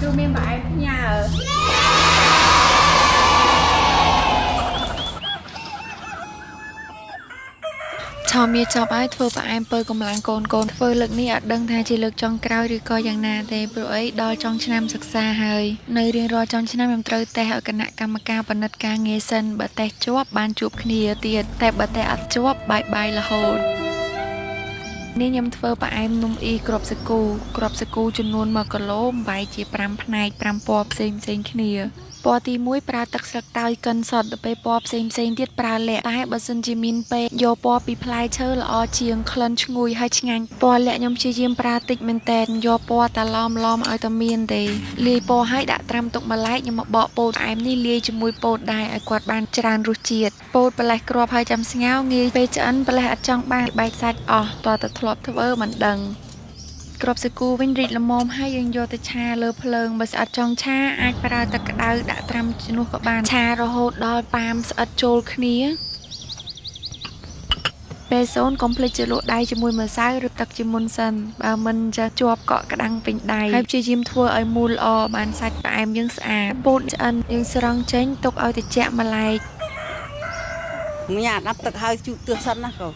Cứ miếng bãi nhà ở ឆោមានចប់ហើយធ្វើផ្អែមពើកម្លាំងកូនកូនធ្វើលើកនេះអត់ដឹងថាជាលើកចុងក្រោយឬក៏យ៉ាងណាទេព្រោះអីដល់ចុងឆ្នាំសិក្សាហើយនៅរៀងរាល់ចុងឆ្នាំខ្ញុំត្រូវតេស្តឲ្យគណៈកម្មការពិនិត្យការងារសិនបើតេស្តជាប់បានជួបគ្នាទៀតតែបើតេស្តអត់ជាប់បាយរហូតនេះខ្ញុំធ្វើផ្អែមនំអ៊ីគ្រាប់សាគូចំនួន1គីឡូបាយជា5ផ្នែក5ពណ៌ផ្សេងគ្នាពណ៌ទី1ប្រើទឹកស្លឹកតើយកិនសុទ្ធទៅពេលពណ៌ផ្សេងទៀតប្រើល័ខតែបើសិនជាមានពេលយកពណ៌ពីផ្លែឈើល្អជាងក្លិនឈ្ងុយហើយឆ្ងាញ់ពណ៌ល័ខខ្ញុំព្យាយាមប្រើតិចមែនតែនយកពណ៌តែឡំឲ្យតែមានទេលាយពណ៌ហើយដាក់ត្រាំទុកម្លែកខ្ញុំមកបកពោតផ្អែមនេះលាយជាមួយពោតដែរឲ្យគាត់បានច្រើនរសជាតិពោតប្រលេះគ្រាប់ហើយចាំស្ងោរងាយពេលឆ្អិនប្រលេះអត់ចង់បានបែកសាច់អស់តើធ្លាប់ធ្វើមិនដឹងគ្រាប់សាគូវិញរីកល្មមហើយយើងយកទៅឆាលើភ្លើងបើស្អិតចង់ឆាអាចប្រើទឹកក្តៅដាក់ត្រាំជំនួសក៏បានឆារហូតដល់ប៉ាមស្អិតចូលគ្នាពេលសូនកុំភ្លេចជ្រលក់ដៃជាមួយម្សៅឬទឹកជាមុនសិនបើមិនចាស់ជាប់កក់ក្តាំងពេញដៃហើយព្យាយាមធ្វើឲ្យមូលល្អបានសាច់ផ្អែមយើងស្អាតពោតឆ្អិនយើងស្រង់ចេញទុកឲ្យត្រជាក់ម្លែកញ៉ាដាប់ទឹកហើយជូតទឿសិនណាកូន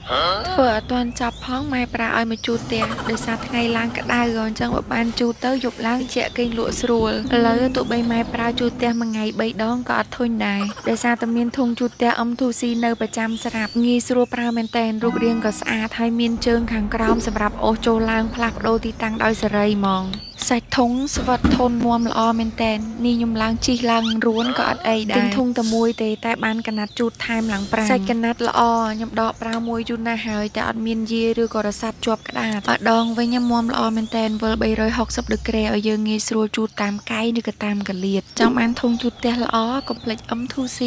ធ្វើអត់ទាន់ចប់ផងម៉ែប្រើឲ្យមកជូតផ្ទះដោយសារថ្ងៃឡើងក្តៅអញ្ចឹងបើបានជូតទៅយប់ឡើងជាគេងលក់ស្រួលឥឡូវទោះបីម៉ែប្រើជូតផ្ទះមួយថ្ងៃ3ដងក៏អត់ធុញដែរដោយសារតែមានធុងជូតផ្ទះ M2C នៅប្រចាំស្រាប់ងាយស្រួលប្រើមែនតែនរូបរាងក៏ស្អាតហើយមានជើងខាងក្រោមសម្រាប់អូសចូលឡើងផ្លាស់ប្ដូរទីតាំងដោយសេរីហ្មងសាច់ធុងស្វិតធន់មាំល្អមែនតែននេះខ្ញុំឡើងជិះឡើងរួនក៏អត់អីដែរទិញធុងតែមួយទេតែបានកណាត់ជូតថែមឡើង5សាច់កណាត់ល្អខ្ញុំដកប្រើមួយយូរណាស់ហើយតែអត់មានយាឬក៏រសាត់ជាប់ក្តារម្ដងវិញខ្ញុំមាំល្អមែនតែនវិល360ដឺក្រេឲ្យយើងងាយស្រួលជូតតាមកែងឬក៏តាមកលៀតចង់បានធុងជូតផ្ទះល្អកុំភ្លេច M2C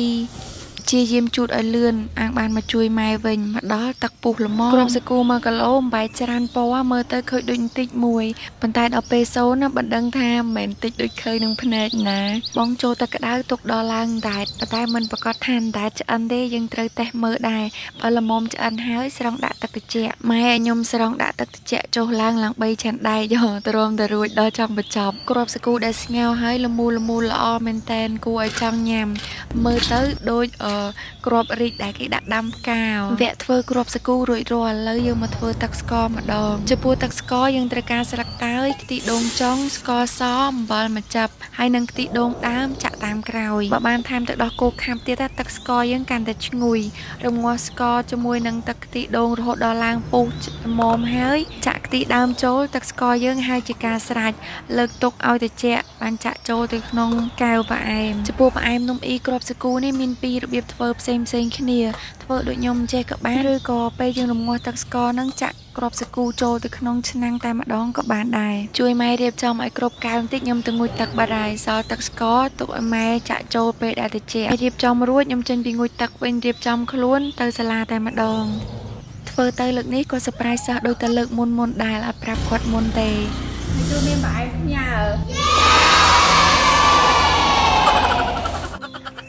ជាយាមជូតឲ្យលឿនអាងបានមកជួយម៉ែវិញមកដល់ទឹកពុះល្មមគ្រាប់សាគូ1គីឡូបាយច្រើនពណ៌មើលទៅឃើញដូចបន្តិចមួយប៉ុន្តែដល់ពេលសូនណាបណ្ដឹងថាមិនមែនបន្តិចដូចឃើញនឹងភ្នែកណាបងចូលទឹកក្តៅទុកដល់ឡើងដែតតែមិនប្រកាសថាដែតឆ្អិនទេយើងត្រូវតេស្តមើលដែរបើល្មមឆ្អិនហើយស្រង់ដាក់ទឹកត្រជាក់ម៉ែឲ្យខ្ញុំស្រង់ដាក់ទឹកត្រជាក់ចុះឡើង3ឆាន់ដែកយកទ្រាំទៅរួចដល់ចង់បញ្ចប់គ្រាប់សាគូដែលស្ងោរហើយល្មូលល្អមែនតែនគួរឲ្យចង់ញ៉ាំមើលទៅដូចគ្រាប់រីកដែលគេដាក់ដាំផ្កាវវគ្គធ្វើគ្រាប់សាគូរួចរាល់ឥឡូវយើងមកធ្វើទឹកស្ករម្ដងចំពោះទឹកស្ករយើងត្រូវការស្លឹកតើយខ្ទិះដូងចុងស្ករសអំបិលម្ជិបហើយនិងខ្ទិះដូងដើមចាក់តាមក្រោយបើបានថែមទឹកដោះគោខាប់ទៀតទឹកស្ករយើងកាន់តែឈ្ងុយរំងាស់ស្ករជាមួយនឹងទឹកខ្ទិះដូងរហូតដល់ឡើងពុះល្មមហើយចាក់ខ្ទិះដើមចូលទឹកស្ករយើងហើយជាការស្រេចលើកទុកឲ្យត្រជាក់បានចាក់ចូលទៅក្នុងកែវផ្អែមចំពោះផ្អែមនំអ៊ីគ្រាប់សាគូនេះមានពីររបៀបធ្វើផ្សេងគ្នាធ្វើដូចខ្ញុំចេះក៏បានឬក៏ពេលយើងរំងាស់ទឹកស្ករនឹងចាក់គ្រាប់សាគូចូលទៅក្នុងឆ្នាំងតែម្ដងក៏បានដែរជួយម៉ែរៀបចំឲ្យគ្រប់កែវបន្តិចខ្ញុំទៅងូតទឹកបាត់ហើយសល់ទឹកស្ករទុកឲ្យម៉ែចាក់ចូលពេលដែលត្រជាក់រៀបចំរួចខ្ញុំចេញពីងូតទឹកវិញរៀបចំខ្លួនទៅសាលាតែម្ដងធ្វើទៅលើកនេះក៏សប្រៃសោះដូចតែលើកមុនដែរអត់ប្រាប់គាត់មុនទេគឺមានប្រអែមផ្ញើ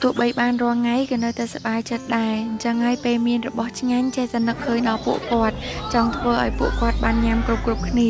ទោះបីបានរងថ្ងៃក៏នៅតែសប្បាយចិត្តដែរអញ្ចឹងហើយពេលមានរបស់ឆ្ងាញ់ចេះតែនឹកឃើញដល់ពួកគាត់ចង់ធ្វើឲ្យពួកគាត់បានញ៉ាំគ្រប់គ្នា